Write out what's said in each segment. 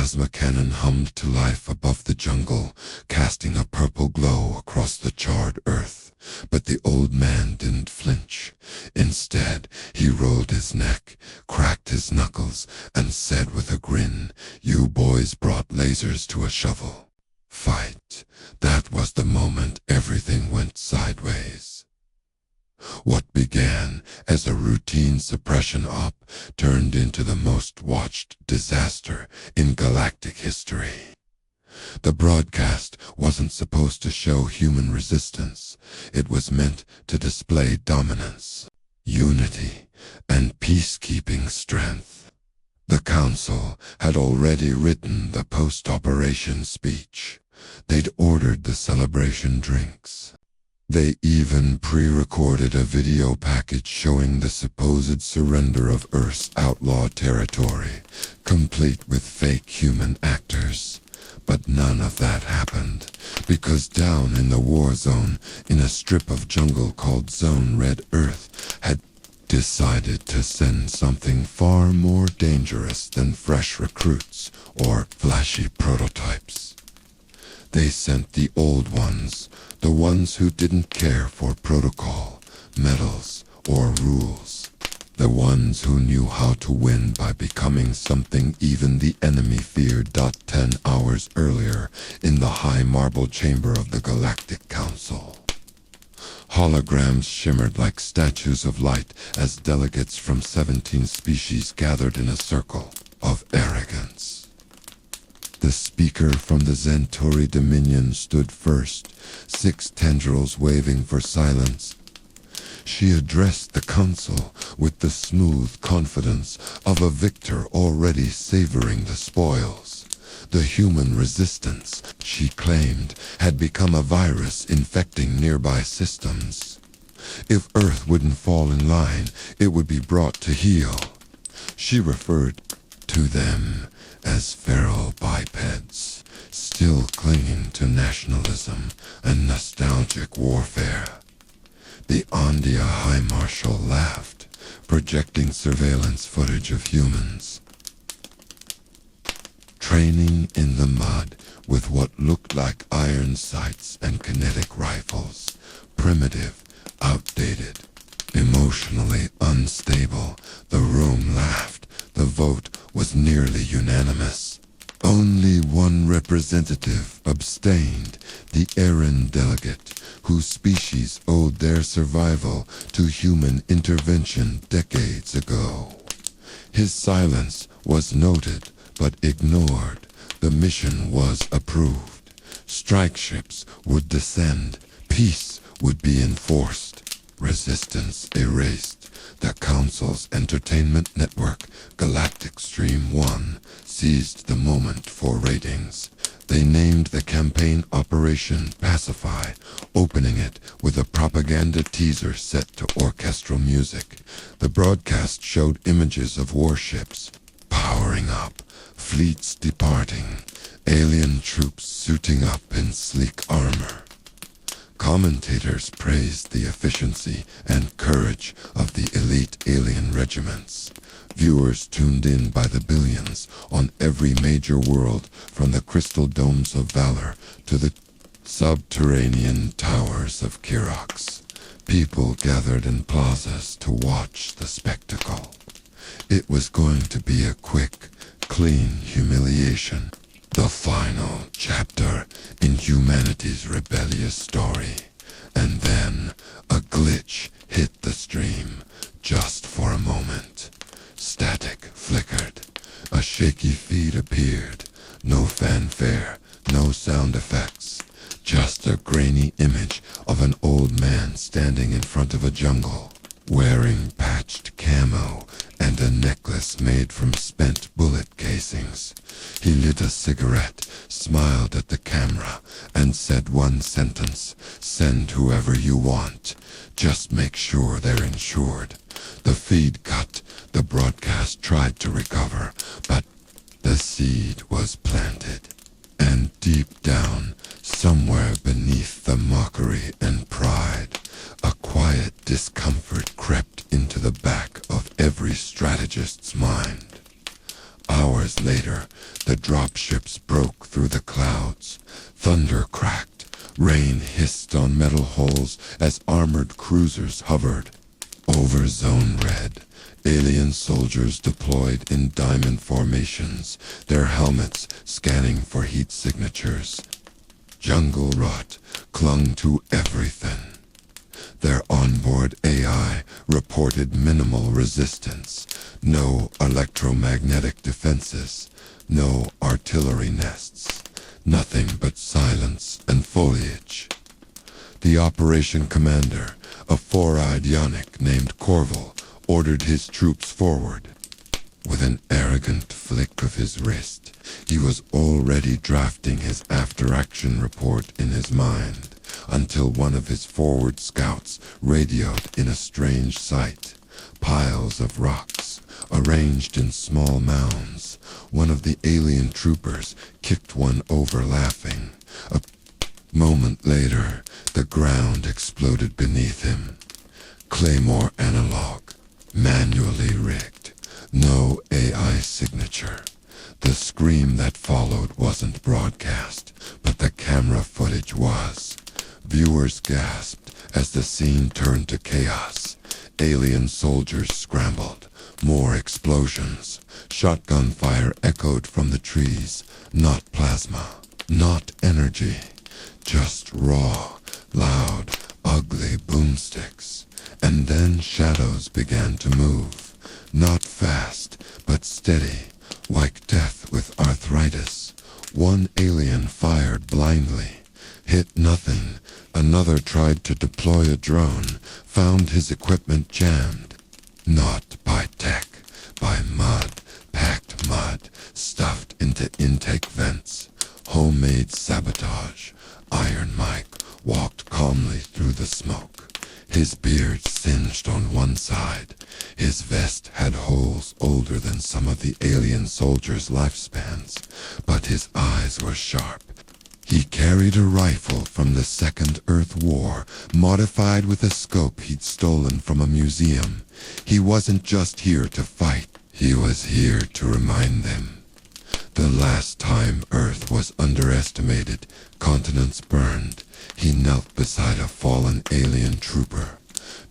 plasma cannon hummed to life above the jungle, casting a purple glow across the charred earth. But the old man didn't flinch. Instead, he rolled his neck, cracked his knuckles, and said with a grin, "You boys brought lasers to a shovel. Fight." That was the moment everything went sideways. What began as a routine suppression op turned into the most watched disaster in galactic history. The broadcast wasn't supposed to show human resistance. It was meant to display dominance, unity, and peacekeeping strength. The council had already written the post-operation speech. They'd ordered the celebration drinks. They even pre-recorded a video package showing the supposed surrender of Earth's outlaw territory, complete with fake human actors. But none of that happened, because down in the war zone, in a strip of jungle called Zone Red, Earth had decided to send something far more dangerous than fresh recruits or flashy prototypes. They sent the old ones, the ones who didn't care for protocol, medals, or rules. The ones who knew how to win by becoming something even the enemy feared. 10 hours earlier, in the high marble chamber of the Galactic Council, holograms shimmered like statues of light as delegates from 17 species gathered in a circle of arrogance. The speaker from the Centauri Dominion stood first, 6 tendrils waving for silence. She addressed the council with the smooth confidence of a victor already savoring the spoils. The human resistance, she claimed, had become a virus infecting nearby systems. If Earth wouldn't fall in line, it would be brought to heel. She referred to them as feral bipeds, still clinging to nationalism and nostalgic warfare. The Ondia High Marshal laughed, projecting surveillance footage of humans training in the mud with what looked like iron sights and kinetic rifles, primitive, outdated, emotionally unstable. The room laughed. The vote was nearly unanimous. Only one representative abstained, the Aaron delegate, whose species owed their survival to human intervention decades ago. His silence was noted but ignored. The mission was approved. Strike ships would descend. Peace would be enforced. Resistance erased. The Council's entertainment network, Galactic Stream 1, seized the moment for ratings. They named the campaign Operation Pacify, opening it with a propaganda teaser set to orchestral music. The broadcast showed images of warships powering up, fleets departing, alien troops suiting up in sleek armor. Commentators praised the efficiency and courage of the elite alien regiments. Viewers tuned in by the billions on every major world, from the crystal domes of Valor to the subterranean towers of Kirox. People gathered in plazas to watch the spectacle. It was going to be a quick, clean humiliation. The final chapter in humanity's rebellious story. And then a glitch hit the stream, just for a moment. Static flickered. A shaky feed appeared. No fanfare, no sound effects. Just a grainy image of an old man standing in front of a jungle, wearing patched camo and a necklace made from spent bullet casings. He lit a cigarette, smiled at the camera, and said one sentence: "Send whoever you want. Just make sure they're insured." The feed cut. The broadcast tried to recover, but the seed was planted. And deep down, somewhere beneath the mockery and pride, a quiet discomfort crept into the back of every strategist's mind. Hours later, the dropships broke through the clouds. Thunder cracked. Rain hissed on metal hulls as armored cruisers hovered. Over Zone Red, alien soldiers deployed in diamond formations, their helmets scanning for heat signatures. Jungle rot clung to everything. Their onboard AI reported minimal resistance, no electromagnetic defenses, no artillery nests, nothing but silence and foliage. The operation commander, a four-eyed Yannick named Corval, ordered his troops forward. With an arrogant flick of his wrist, he was already drafting his after-action report in his mind, until one of his forward scouts radioed in a strange sight. Piles of rocks, arranged in small mounds. One of the alien troopers kicked one over laughing. A moment later, the ground exploded beneath him. Claymore analog, manually rigged. No AI signature. The scream that followed wasn't broadcast, but the camera footage was. Viewers gasped as the scene turned to chaos. Alien soldiers scrambled. More explosions. Shotgun fire echoed from the trees. Not plasma. Not energy. Just raw, loud, ugly boomsticks. And then shadows began to move. Not fast, but steady, like death with arthritis. One alien fired blindly. Hit nothing. Another tried to deploy a drone, found his equipment jammed. Not by tech, by mud, packed mud, stuffed into intake vents. Homemade sabotage. Iron Mike walked calmly through the smoke. His beard singed on one side. His vest had holes older than some of the alien soldiers' lifespans, but his eyes were sharp. He carried a rifle from the Second Earth War, modified with a scope he'd stolen from a museum. He wasn't just here to fight. He was here to remind them. The last time Earth was underestimated, continents burned. He knelt beside a fallen alien trooper,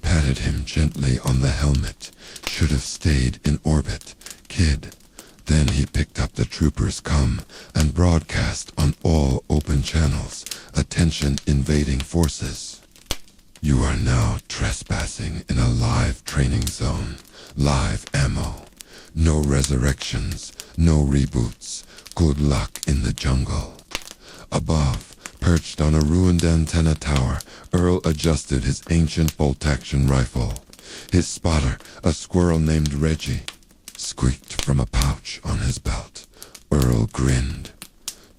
patted him gently on the helmet. Should have stayed in orbit, kid. Then he picked up the trooper's comm and broadcast on all open channels. Attention invading forces. You are now trespassing in a live training zone. Live ammo. No resurrections, no reboots. Good luck in the jungle. Above, perched on a ruined antenna tower, Earl adjusted his ancient bolt-action rifle. His spotter, a squirrel named Reggie, squeaked from a pouch on his belt. Earl grinned.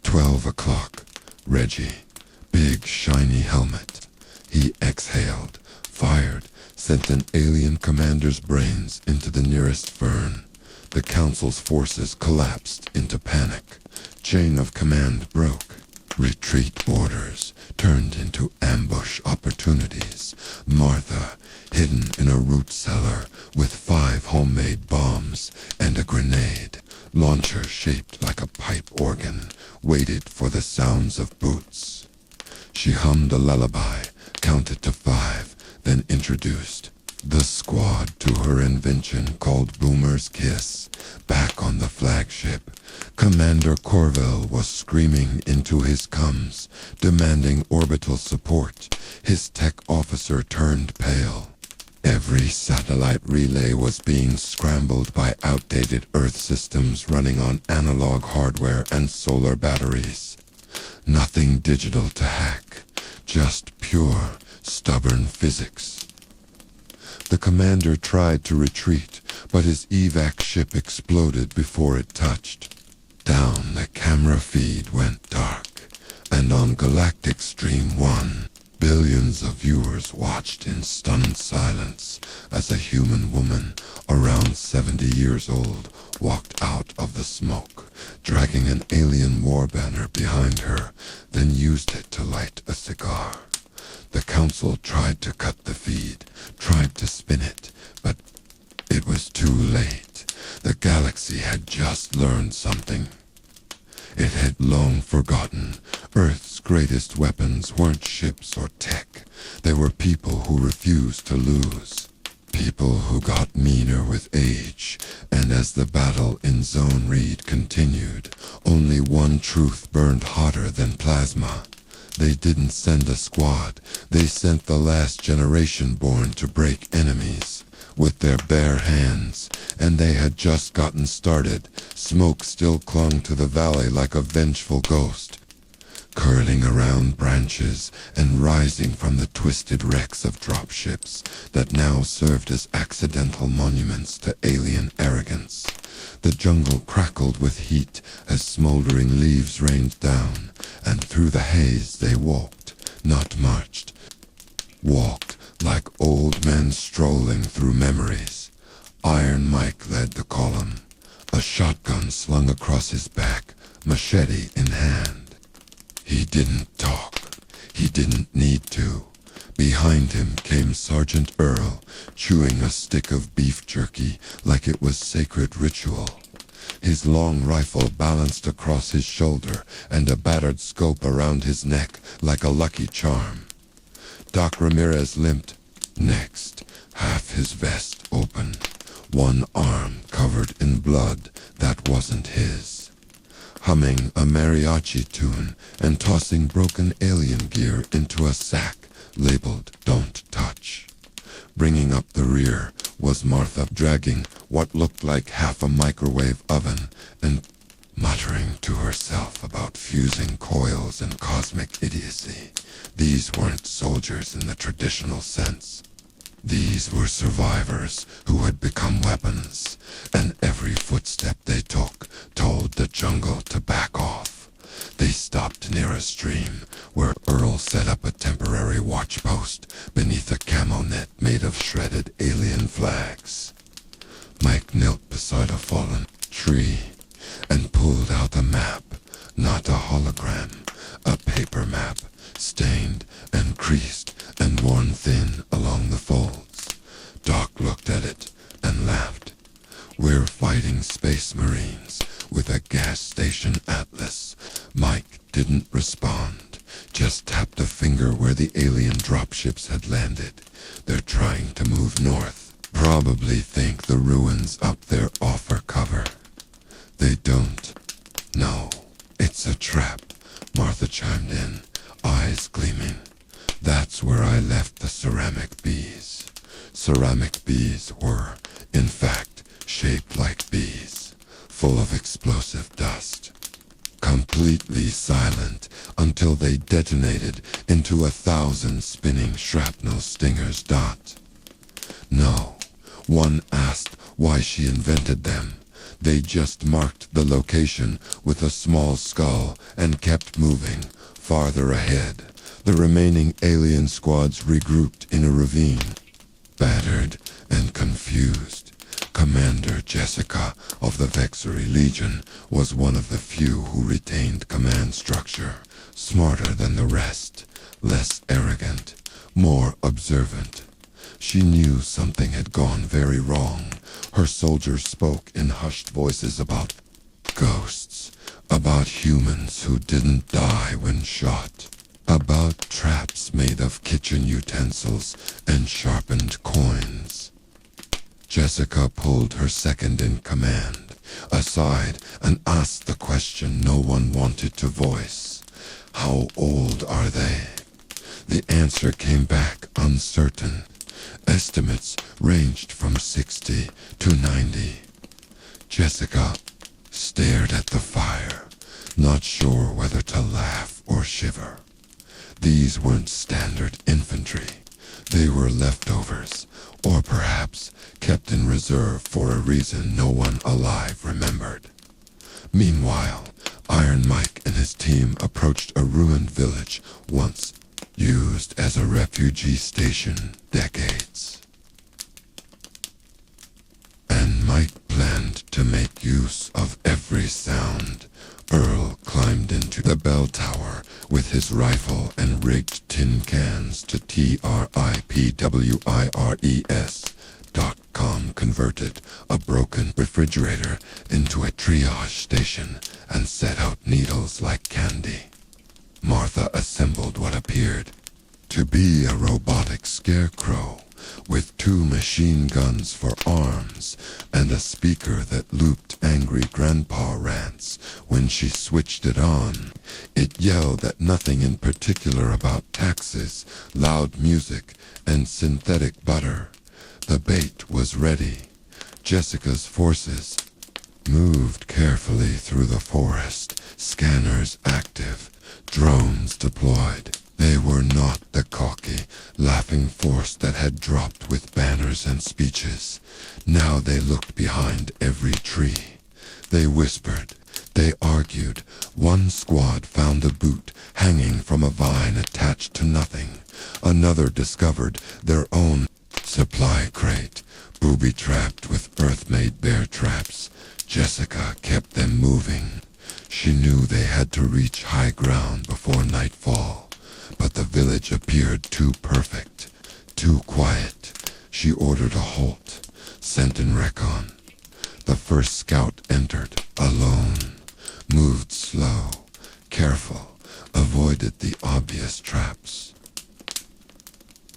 12 o'clock. Reggie. Big, shiny helmet. He exhaled, fired, sent an alien commander's brains into the nearest fern. The Council's forces collapsed into panic. Chain of command broke. Retreat orders turned into ambush opportunities. Martha, hidden in a root cellar with 5 homemade bombs and a grenade launcher shaped like a pipe organ, waited for the sounds of boots. She hummed a lullaby, counted to 5, then introduced the squad to her invention called Boomer's Kiss. Back on the flagship, Commander Corval was screaming into his comms, demanding orbital support. His tech officer turned pale. Every satellite relay was being scrambled by outdated Earth systems running on analog hardware and solar batteries. Nothing digital to hack, just pure, stubborn physics. The commander tried to retreat, but his evac ship exploded before it touched. Down the camera feed went dark, and on Galactic Stream 1, billions of viewers watched in stunned silence as a human woman, around 70 years old, walked out of the smoke, dragging an alien war banner behind her, then used it to light a cigar. The Council tried to cut the feed, tried to spin it, but It was too late. The galaxy had just learned something. It had long forgotten. Earth's greatest weapons weren't ships or tech. They were people who refused to lose. People who got meaner with age. And as the battle in Zone Reed continued, only one truth burned hotter than plasma. They didn't send a squad. They sent the last generation born to break enemies with their bare hands, and they had just gotten started. Smoke still clung to the valley like a vengeful ghost, curling around branches and rising from the twisted wrecks of dropships that now served as accidental monuments to alien arrogance. The jungle crackled with heat as smoldering leaves rained down, and through the haze they walked, not marched. Walked like old men strolling through memories. Iron Mike led the column, a shotgun slung across his back, machete in hand. He didn't talk. He didn't need to. Behind him came Sergeant Earl, chewing a stick of beef jerky like it was sacred ritual. His long rifle balanced across his shoulder and a battered scope around his neck like a lucky charm. Doc Ramirez limped. Next, half his vest open, one arm covered in blood that wasn't his. Humming a mariachi tune and tossing broken alien gear into a sack labeled "Don't Touch." Bringing up the rear was Martha, dragging what looked like half a microwave oven and muttering to herself about fusing coils and cosmic idiocy. These weren't soldiers in the traditional sense. These were survivors who had become weapons, and every footstep they took told the jungle to back off. They stopped near a stream where Earl set up a temporary watch post beneath a camo net made of shredded alien flags. Mike knelt beside a fallen tree and pulled out a map, not a hologram, a paper map, stained and creased and worn thin along the folds. Doc looked at it and laughed. "We're fighting space marines with a gas station atlas." Mike didn't respond, just tapped a finger where the alien dropships had landed. "They're trying to move north. Probably think the ruins up there offer cover." "They don't." "No, it's a trap," Martha chimed in, eyes gleaming. "That's where I left the ceramic bees." Ceramic bees were, in fact, shaped like bees, full of explosive dust. Completely silent until they detonated into 1,000 spinning shrapnel stingers. No one asked why she invented them. They just marked the location with a small skull and kept moving farther ahead. The remaining alien squads regrouped in a ravine. Battered and confused, Commander Jessica of the Vexery Legion was one of the few who retained command structure. Smarter than the rest, less arrogant, more observant. She knew something had gone very wrong. Her soldiers spoke in hushed voices about ghosts, about humans who didn't die when shot, about traps made of kitchen utensils and sharpened coins. Jessica pulled her second-in-command aside and asked the question no one wanted to voice. "How old are they?" The answer came back uncertain. Estimates ranged from 60 to 90. Jessica stared at the fire, not sure whether to laugh or shiver. These weren't standard infantry. They were leftovers, or perhaps kept in reserve for a reason no one alive remembered. Meanwhile, Iron Mike and his team approached a ruined village once used as a refugee station decades. And Mike planned to make use of every sound. Earl climbed into the bell tower with his rifle and rigged tin cans to TRIPWIRES. Doc Recon converted a broken refrigerator into a triage station and set out needles like candy. Martha assembled what appeared to be a robotic scarecrow with 2 machine guns for arms and a speaker that looped angry grandpa rants. When she switched it on, it yelled at nothing in particular about taxes, loud music, and synthetic butter. The bait was ready. Jessica's forces moved carefully through the forest, scanners active, drones deployed. They were not the cocky, laughing force that had dropped with banners and speeches. Now they looked behind every tree. They whispered. They argued. One squad found a boot hanging from a vine attached to nothing. Another discovered their own supply crate, booby-trapped with Earth-made bear traps. Jessica kept them moving. She knew they had to reach high ground before nightfall. But the village appeared too perfect, too quiet. She ordered a halt, sent in recon. The first scout entered, alone, moved slow, careful, avoided the obvious traps.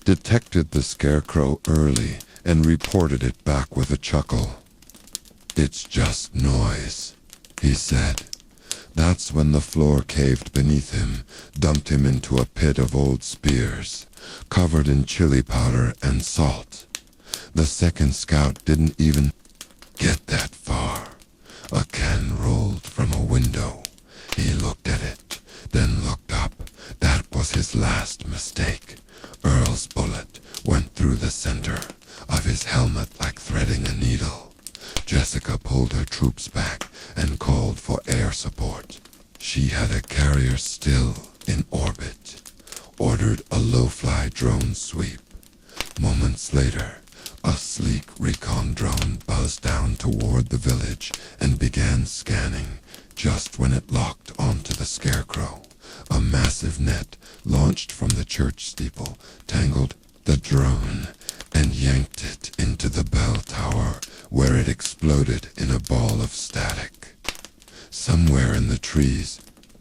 Detected the scarecrow early and reported it back with a chuckle. "It's just noise," he said. That's when the floor caved beneath him, dumped him into a pit of old spears, covered in chili powder and salt. The second scout didn't even get that far. A can rolled from a window. He looked at it, then looked up. That was his last mistake. Earl's bullet went through the center of his helmet like threading a needle. Jessica pulled her troops back and called for air support. She had a carrier still in orbit, ordered a low-fly drone sweep. Moments later, a sleek recon drone buzzed down toward the village and began scanning. Just when it locked onto the scarecrow, a massive net launched from the church steeple tangled the drone and yanked it into the bell tower, where it exploded in a ball of static. Somewhere in the trees,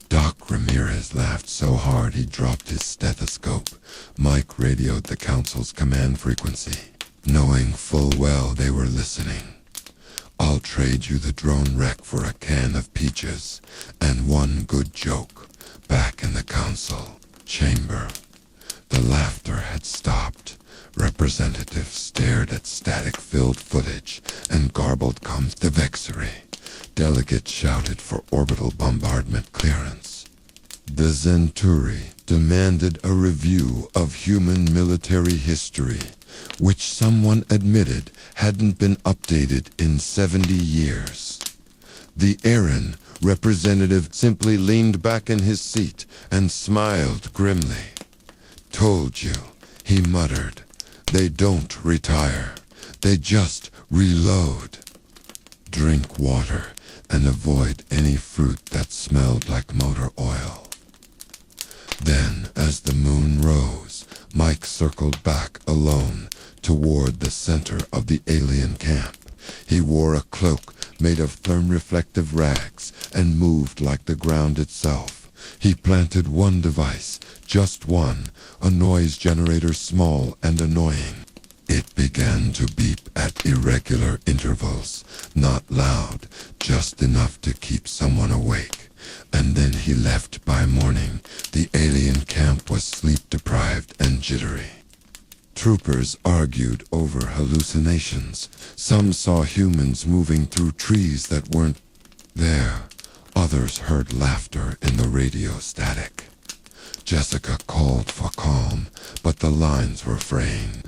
Doc Ramirez laughed so hard he dropped his stethoscope. Mike radioed the council's command frequency, knowing full well they were listening. "I'll trade you the drone wreck for a can of peaches and one good joke." Back in the council chamber, the laughter had stopped. Representatives stared at static-filled footage and garbled convexery. Delegates shouted for orbital bombardment clearance. The Zenturi demanded a review of human military history, which someone admitted hadn't been updated in 70 years. The Aaron representative simply leaned back in his seat and smiled grimly. "Told you," he muttered. "They don't retire. They just reload. Drink water and avoid any fruit that smelled like motor oil." Then, as the moon rose, Mike circled back alone toward the center of the alien camp. He wore a cloak made of therm-reflective rags and moved like the ground itself. He planted one device, just one, a noise generator small and annoying. It began to beep at irregular intervals, not loud, just enough to keep someone awake. And then he left by morning. The alien camp was sleep-deprived and jittery. Troopers argued over hallucinations. Some saw humans moving through trees that weren't there. Others heard laughter in the radio static. Jessica called for calm, but the lines were fraying.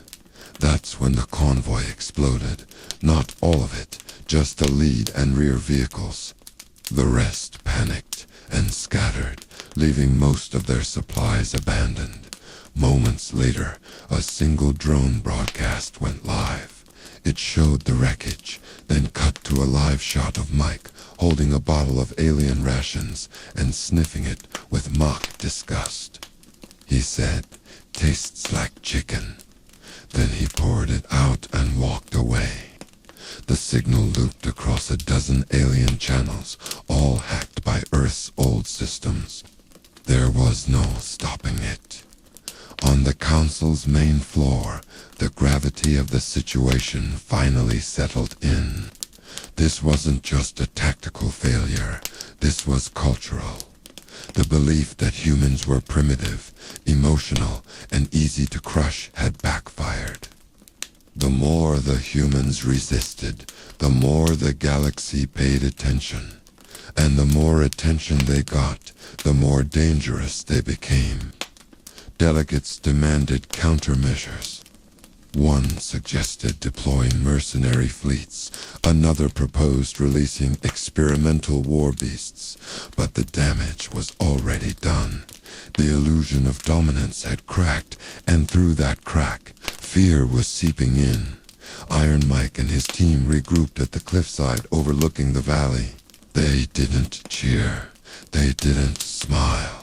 That's when the convoy exploded. Not all of it, just the lead and rear vehicles. The rest panicked and scattered, leaving most of their supplies abandoned. Moments later, a single drone broadcast went live. It showed the wreckage, then cut to a live shot of Mike holding a bottle of alien rations and sniffing it with mock disgust. He said, "Tastes like chicken." Then he poured it out and walked away. The signal looped across a dozen alien channels, all hacked by Earth's old systems. There was no stopping it. On the Council's main floor, the gravity of the situation finally settled in. This wasn't just a tactical failure, this was cultural. The belief that humans were primitive, emotional, and easy to crush had backfired. The more the humans resisted, the more the galaxy paid attention. And the more attention they got, the more dangerous they became. Delegates demanded countermeasures. One suggested deploying mercenary fleets, another proposed releasing experimental war beasts, but the damage was already done. The illusion of dominance had cracked, and through that crack, fear was seeping in. Iron Mike and his team regrouped at the cliffside overlooking the valley. They didn't cheer. They didn't smile.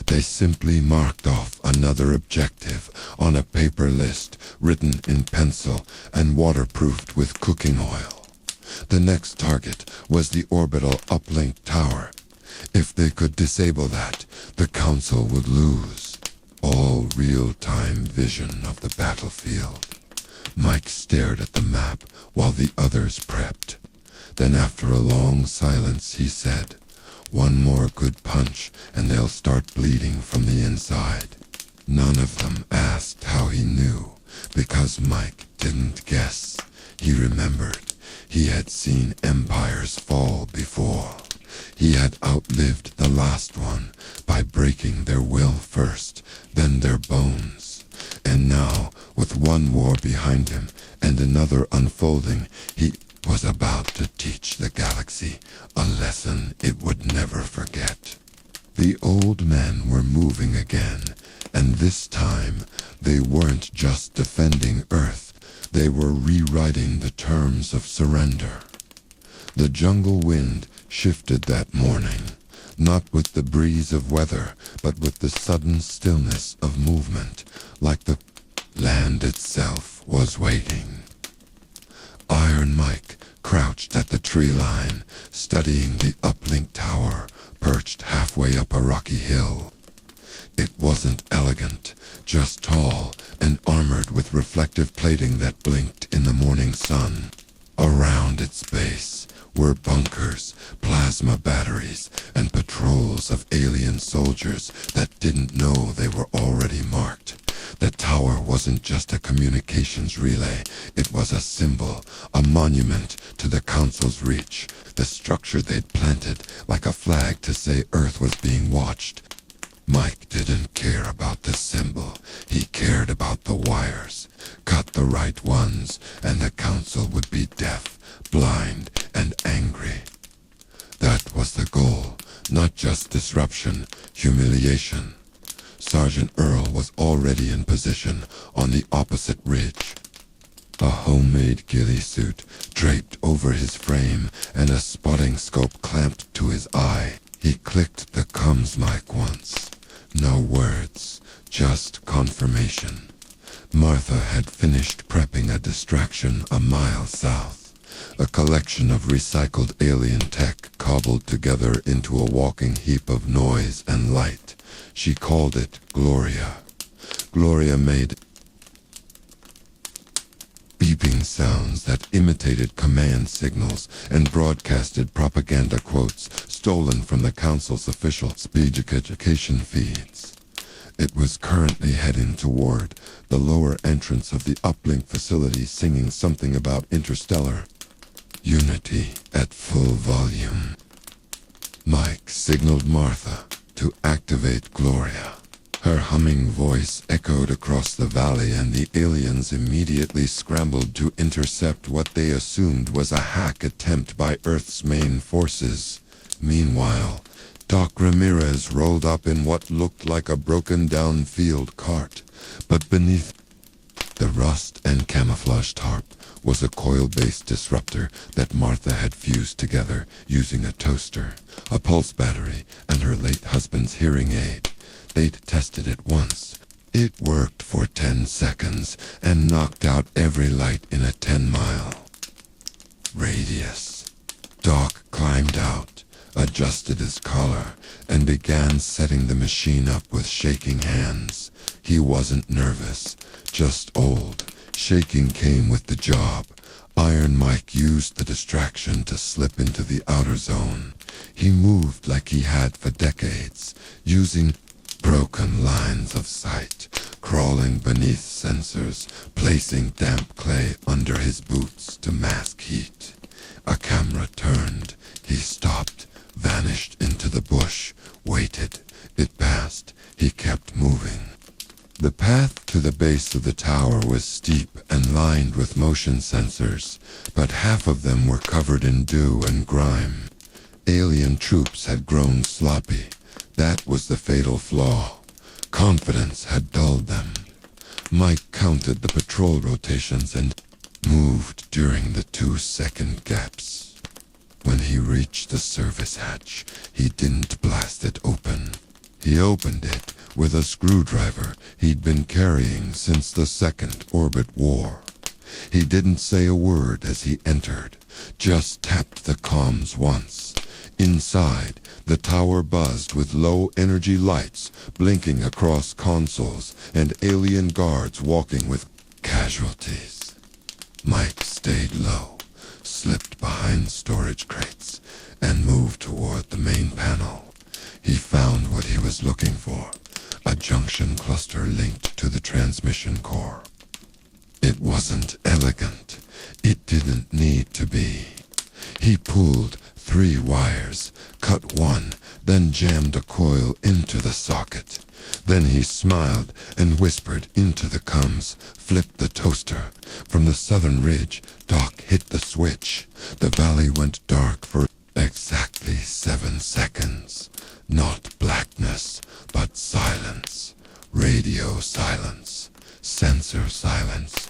They simply marked off another objective on a paper list written in pencil and waterproofed with cooking oil. The next target was the orbital uplink tower. If they could disable that, the Council would lose all real-time vision of the battlefield. Mike stared at the map while the others prepped. Then after a long silence he said, "One more good punch and they'll start bleeding from the inside." None of them asked how he knew, because Mike didn't guess. He remembered. He had seen empires fall before. He had outlived the last one by breaking their will first, then their bones. And now, with one war behind him and another unfolding, he was about to teach the galaxy a lesson it would never forget. The old men were moving again, and this time they weren't just defending Earth, they were rewriting the terms of surrender. The jungle wind shifted that morning, not with the breeze of weather, but with the sudden stillness of movement, like the land itself was waiting. Iron Mike crouched at the tree line, studying the uplink tower perched halfway up a rocky hill. It wasn't elegant, just tall and armored with reflective plating that blinked in the morning sun. Around its base were bunkers, plasma batteries, and patrols of alien soldiers that didn't know they were already marked. The tower wasn't just a communications relay, it was a symbol, a monument to the Council's reach, the structure they'd planted like a flag to say Earth was being watched. Mike didn't care about the symbol, he cared about the wires. Cut the right ones, and the Council would be deaf, blind, and angry. That was the goal, not just disruption, humiliation. Sergeant Earl was already in position on the opposite ridge. A homemade ghillie suit draped over his frame and a spotting scope clamped to his eye. He clicked the comms mic once. No words, just confirmation. Martha had finished prepping a distraction a mile south. A collection of recycled alien tech cobbled together into a walking heap of noise and light. She called it Gloria. Gloria made beeping sounds that imitated command signals and broadcasted propaganda quotes stolen from the Council's official speech education feeds. It was currently heading toward the lower entrance of the uplink facility, singing something about interstellar unity at full volume. Mike signaled Martha to activate Gloria. Her humming voice echoed across the valley, and the aliens immediately scrambled to intercept what they assumed was a hack attempt by Earth's main forces. Meanwhile, Doc Ramirez rolled up in what looked like a broken-down field cart, but beneath the rust and camouflage tarp was a coil-based disruptor that Martha had fused together using a toaster, a pulse battery, and her late husband's hearing aid. They'd tested it once. It worked for 10 seconds and knocked out every light in a 10-mile radius. Doc climbed out, adjusted his collar, and began setting the machine up with shaking hands. He wasn't nervous, just old. Shaking came with the job. Iron Mike used the distraction to slip into the outer zone. He moved like he had for decades, using broken lines of sight, crawling beneath sensors, placing damp clay under his boots to mask heat. A camera turned. He stopped, vanished into the bush, waited. It passed. He kept moving. The path to the base of the tower was steep and lined with motion sensors, but half of them were covered in dew and grime. Alien troops had grown sloppy. That was the fatal flaw. Confidence had dulled them. Mike counted the patrol rotations and moved during the 2-second gaps. When he reached the service hatch, he didn't blast it open. He opened it with a screwdriver he'd been carrying since the Second Orbit War. He didn't say a word as he entered, just tapped the comms once. Inside, the tower buzzed with low-energy lights blinking across consoles and alien guards walking with casualties. Mike stayed low, slipped behind storage crates, and moved toward the main panel. He found what he was looking for, a junction cluster linked to the transmission core. It wasn't elegant. It didn't need to be. He pulled 3 wires, cut one, then jammed a coil into the socket. Then he smiled and whispered into the comms, flipped the toaster. From the southern ridge, Doc hit the switch. The valley went dark for exactly 7 seconds. Not blackness, but silence. Radio silence. Sensor silence.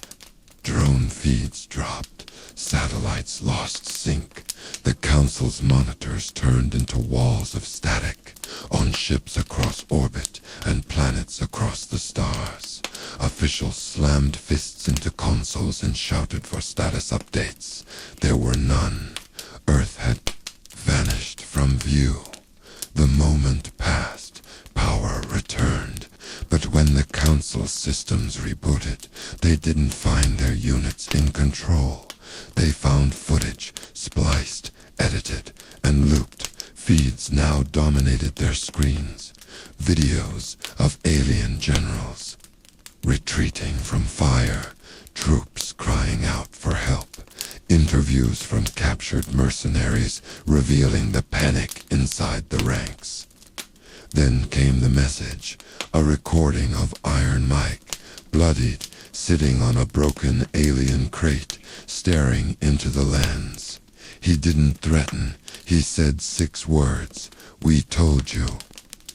Drone feeds dropped. Satellites lost sync. The Council's monitors turned into walls of static on ships across orbit and planets across the stars. Officials slammed fists into consoles and shouted for status updates. There were none. Earth had vanished from view. The moment passed. Power returned. But when the Council systems rebooted, they didn't find their units in control. They found footage, spliced, edited, and looped. Feeds now dominated their screens. Videos of alien generals retreating from fire, troops crying out for help. Interviews from captured mercenaries revealing the panic inside the ranks. Then came the message, a recording of Iron Mike, bloodied, sitting on a broken alien crate, staring into the lens. He didn't threaten. He said 6 words. "We told you.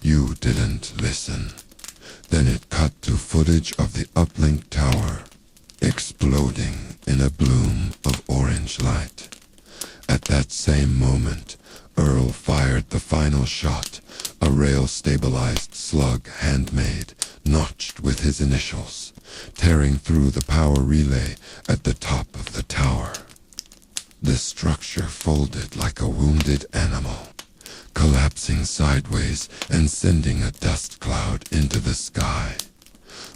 You didn't listen." Then it cut to footage of the uplink tower, exploding in a bloom of orange light. At that same moment, Earl fired the final shot, a rail-stabilized slug handmade, notched with his initials, tearing through the power relay at the top of the tower. The structure folded like a wounded animal, collapsing sideways and sending a dust cloud into the sky.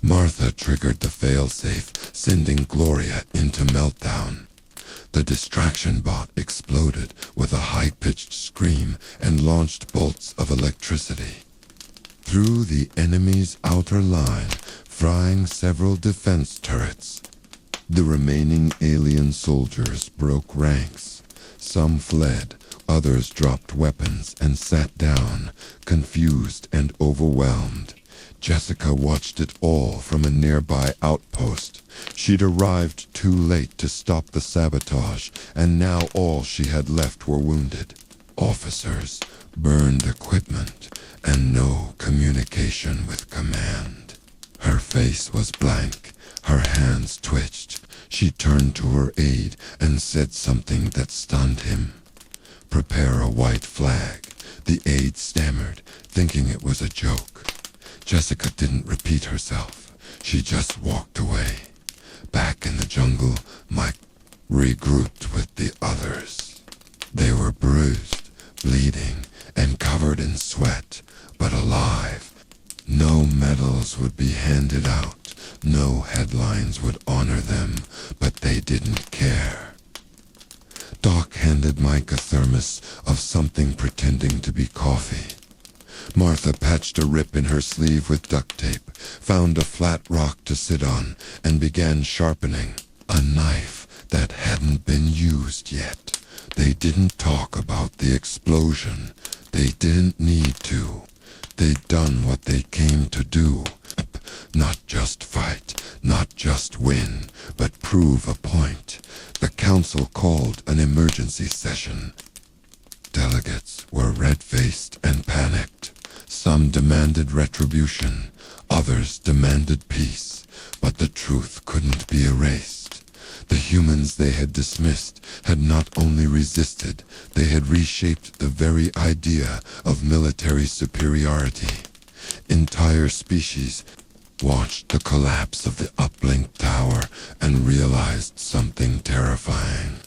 Martha triggered the failsafe, sending Gloria into meltdown. The distraction bot exploded with a high-pitched scream and launched bolts of electricity through the enemy's outer line, frying several defense turrets. The remaining alien soldiers broke ranks. Some fled, others dropped weapons and sat down, confused and overwhelmed. Jessica watched it all from a nearby outpost. She'd arrived too late to stop the sabotage, and now all she had left were wounded officers, burned equipment, and no communication with command. Her face was blank. Her hands twitched. She turned to her aide and said something that stunned him. "Prepare a white flag." The aide stammered, thinking it was a joke. Jessica didn't repeat herself. She just walked away. Back in the jungle, Mike regrouped with the others. They were bruised, bleeding, and covered in sweat, but alive. No medals would be handed out, no headlines would honor them, but they didn't care. Doc handed Mike a thermos of something pretending to be coffee. Martha patched a rip in her sleeve with duct tape, found a flat rock to sit on, and began sharpening a knife that hadn't been used yet. They didn't talk about the explosion. They didn't need to. They'd done what they came to do. Not just fight, not just win, but prove a point. The council called an emergency session. Delegates were red-faced and panicked. Some demanded retribution, others demanded peace, but the truth couldn't be erased. The humans they had dismissed had not only resisted, they had reshaped the very idea of military superiority. Entire species watched the collapse of the uplink tower and realized something terrifying.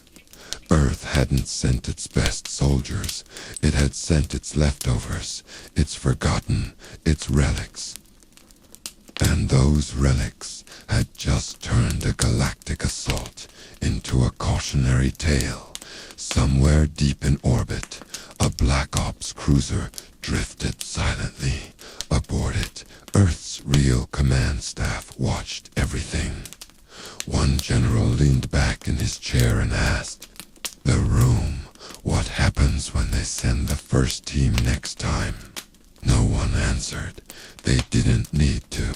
Earth hadn't sent its best soldiers. It had sent its leftovers, its forgotten, its relics. And those relics had just turned a galactic assault into a cautionary tale. Somewhere deep in orbit, a Black Ops cruiser drifted silently. Aboard it, Earth's real command staff watched everything. One general leaned back in his chair and asked, "The room, what happens when they send the first team next time?" No one answered. They didn't need to.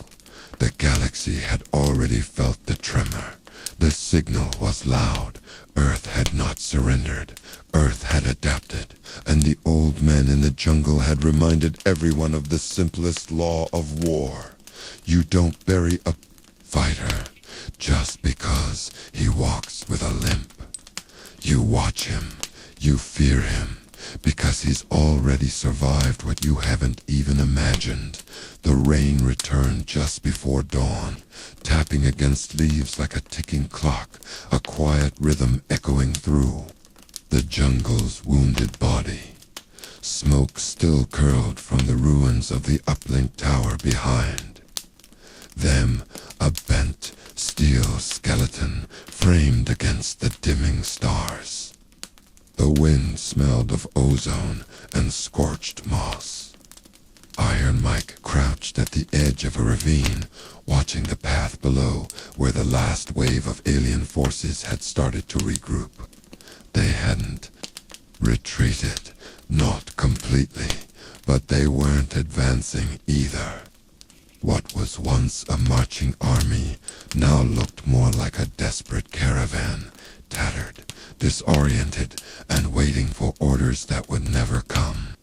The galaxy had already felt the tremor. The signal was loud. Earth had not surrendered. Earth had adapted. And the old men in the jungle had reminded everyone of the simplest law of war. You don't bury a fighter just because he walks with a limp. You watch him. You fear him. Because he's already survived what you haven't even imagined. The rain returned just before dawn, tapping against leaves like a ticking clock, a quiet rhythm echoing through the jungle's wounded body. Smoke still curled from the ruins of the uplink tower behind them, a bent steel skeleton framed against the dimming stars. The wind smelled of ozone and scorched moss. Iron Mike crouched at the edge of a ravine, watching the path below where the last wave of alien forces had started to regroup. They hadn't retreated, not completely, but they weren't advancing either. What was once a marching army now looked more like a desperate caravan, tattered, disoriented, and waiting for orders that would never come.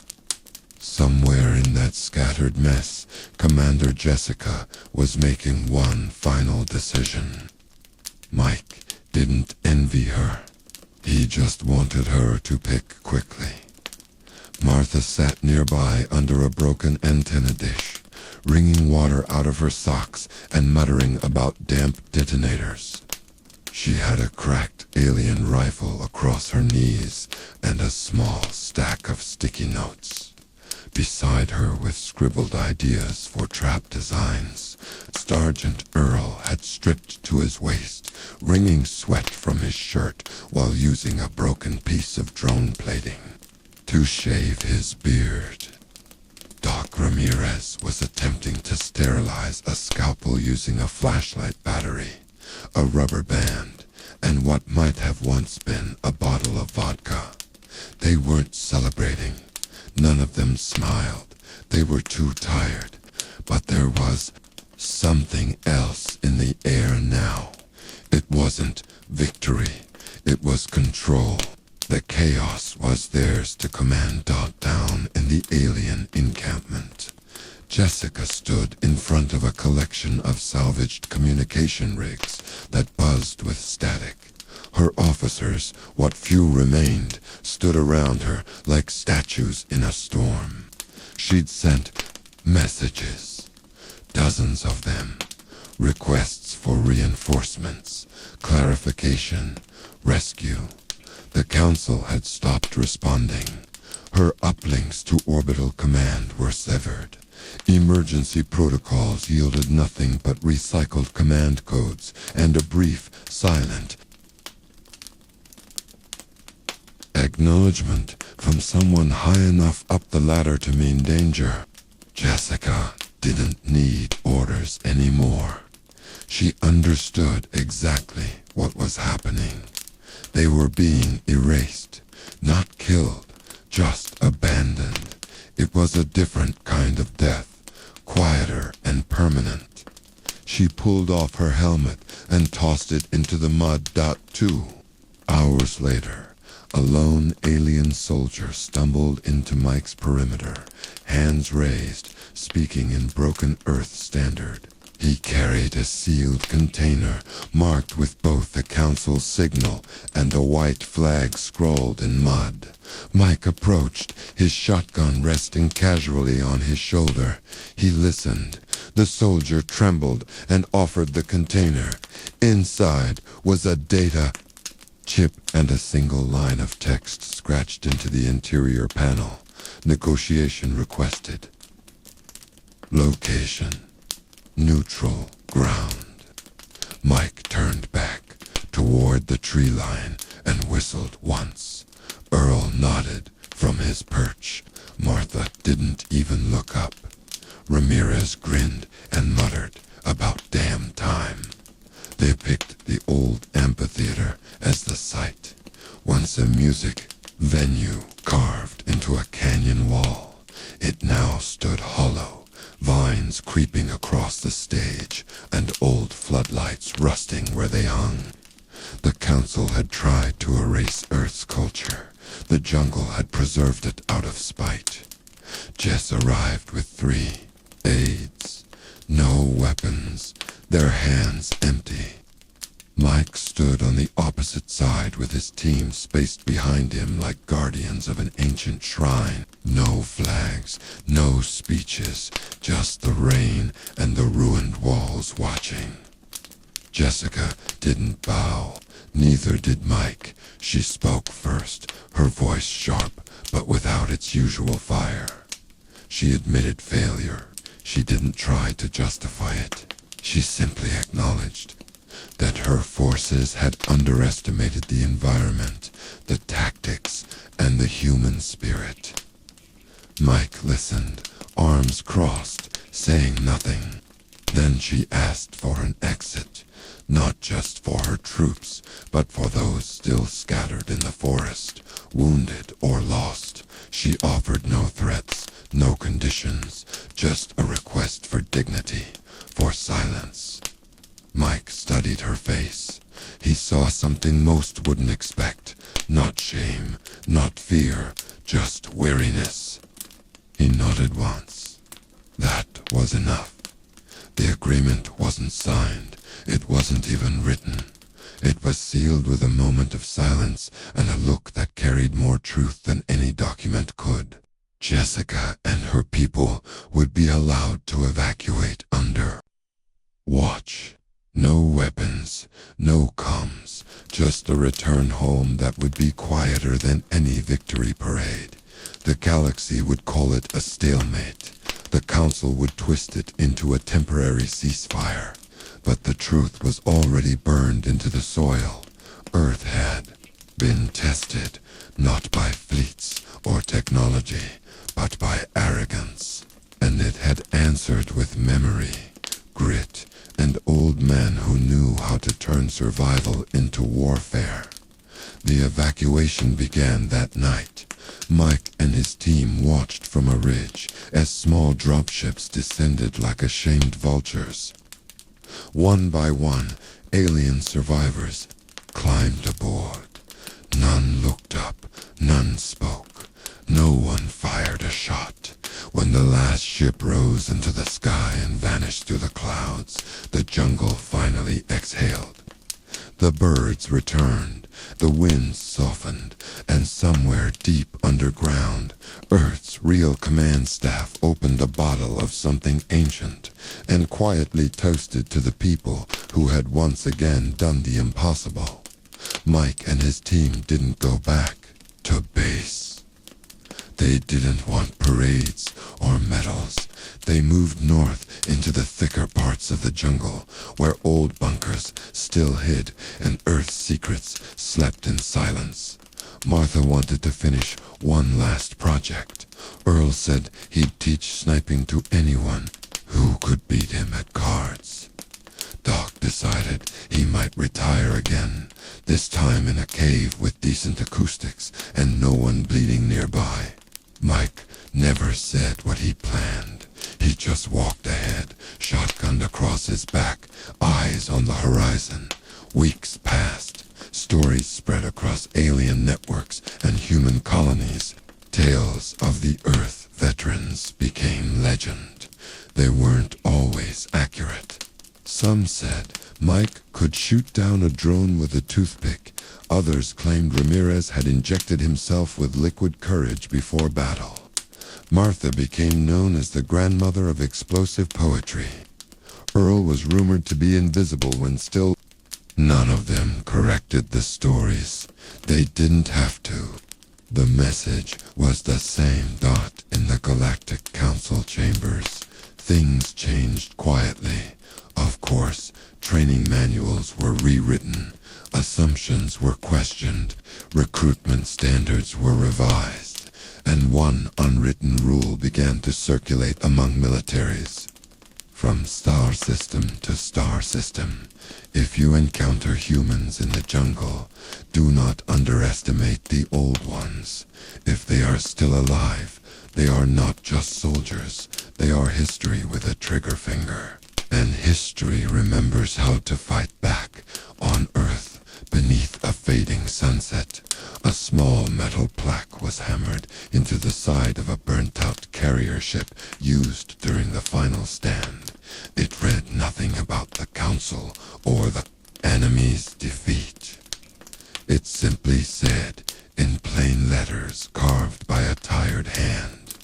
Somewhere in that scattered mess, Commander Jessica was making one final decision. Mike didn't envy her. He just wanted her to pick quickly. Martha sat nearby under a broken antenna dish, wringing water out of her socks and muttering about damp detonators. She had a cracked alien rifle across her knees and a small stack of sticky notes. Beside her, with scribbled ideas for trap designs, Sergeant Earl had stripped to his waist, wringing sweat from his shirt while using a broken piece of drone plating to shave his beard. Doc Ramirez was attempting to sterilize a scalpel using a flashlight battery, a rubber band, and what might have once been a bottle of vodka. They weren't celebrating. None of them smiled. They were too tired. But there was something else in the air now. It wasn't victory. It was control. The chaos was theirs to command down in the alien encampment. Jessica stood in front of a collection of salvaged communication rigs that buzzed with static. Her officers, what few remained, stood around her like statues in a storm. She'd sent messages, dozens of them, requests for reinforcements, clarification, rescue. The Council had stopped responding. Her uplinks to Orbital Command were severed. Emergency protocols yielded nothing but recycled command codes and a brief, silent acknowledgement from someone high enough up the ladder to mean danger. Jessica didn't need orders anymore. She understood exactly what was happening. They were being erased, not killed, just abandoned. It was a different kind of death, quieter and permanent. She pulled off her helmet and tossed it into the mud. 2 hours later, a lone alien soldier stumbled into Mike's perimeter, hands raised, speaking in broken Earth standard. He carried a sealed container marked with both the Council's signal and a white flag scrawled in mud. Mike approached, his shotgun resting casually on his shoulder. He listened. The soldier trembled and offered the container. Inside was a data chip and a single line of text scratched into the interior panel. Negotiation requested. Location: neutral ground. Mike turned back toward the tree line and whistled once. Earl nodded from his perch. Martha didn't even look up. Ramirez grinned and muttered, "About damn time." They picked the old amphitheater as the site. Once a music venue carved into a canyon wall, it now stood hollow, vines creeping across the stage and old floodlights rusting where they hung. The Council had tried to erase Earth's culture. The jungle had preserved it out of spite. Jess arrived with 3 aides. No weapons, their hands empty. Mike stood on the opposite side with his team spaced behind him like guardians of an ancient shrine. No flags, no speeches, just the rain and the ruined walls watching. Jessica didn't bow, neither did Mike. She spoke first, her voice sharp, but without its usual fire. She admitted failure. She didn't try to justify it. She simply acknowledged that her forces had underestimated the environment, the tactics, and the human spirit. Mike listened, arms crossed, saying nothing. Then she asked for an exit, not just for her troops, but for those still scattered in the forest, wounded or lost. She offered no threats, no conditions, just a request for dignity, for silence. Mike studied her face. He saw something most wouldn't expect. Not shame, not fear, just weariness. He nodded once. That was enough. The agreement wasn't signed. It wasn't even written. It was sealed with a moment of silence and a look that carried more truth than any document could. Jessica and her people would be allowed to evacuate under watch. No weapons, no comms, just a return home that would be quieter than any victory parade. The galaxy would call it a stalemate. The Council would twist it into a temporary ceasefire. But the truth was already burned into the soil. Earth had been tested, not by fleets or technology, but by arrogance. And it had answered with memory, grit, and old men who knew how to turn survival into warfare. The evacuation began that night. Mike and his team watched from a ridge as small dropships descended like ashamed vultures. One by one, alien survivors climbed aboard. None looked up, none spoke. No one fired a shot. When the last ship rose into the sky and vanished through the clouds, the jungle finally exhaled. The birds returned, the winds softened, and somewhere deep underground, Earth's real command staff opened a bottle of something ancient and quietly toasted to the people who had once again done the impossible. Mike and his team didn't go back to base. They didn't want parades or medals. They moved north into the thicker parts of the jungle, where old bunkers still hid and Earth's secrets slept in silence. Martha wanted to finish one last project. Earl said he'd teach sniping to anyone who could beat him at cards. Doc decided he might retire again, this time in a cave with decent acoustics and no one bleeding nearby. Mike never said what he planned. He just walked ahead, shotgunned across his back, eyes on the horizon. Weeks passed. Stories spread across alien networks and human colonies. Tales of the Earth veterans became legend. They weren't always accurate. Some said Mike could shoot down a drone with a toothpick. Others claimed Ramirez had injected himself with liquid courage before battle. Martha became known as the grandmother of explosive poetry. Earl was rumored to be invisible when still. None of them corrected the stories. They didn't have to. The message was the same dot in the Galactic Council chambers. Things changed quietly. Of course, training manuals were rewritten. Assumptions were questioned. Recruitment standards were revised. And one unwritten rule began to circulate among militaries. From star system to star system, if you encounter humans in the jungle, do not underestimate the old ones. If they are still alive, they are not just soldiers. They are history with a trigger finger. And history remembers how to fight back on Earth. Beneath a fading sunset, a small metal plaque was hammered into the side of a burnt-out carrier ship used during the final stand. It read nothing about the Council or the enemy's defeat. It simply said, in plain letters carved by a tired hand,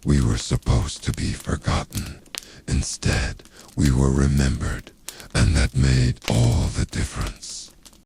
we were supposed to be forgotten. Instead, we were remembered, and that made all the difference.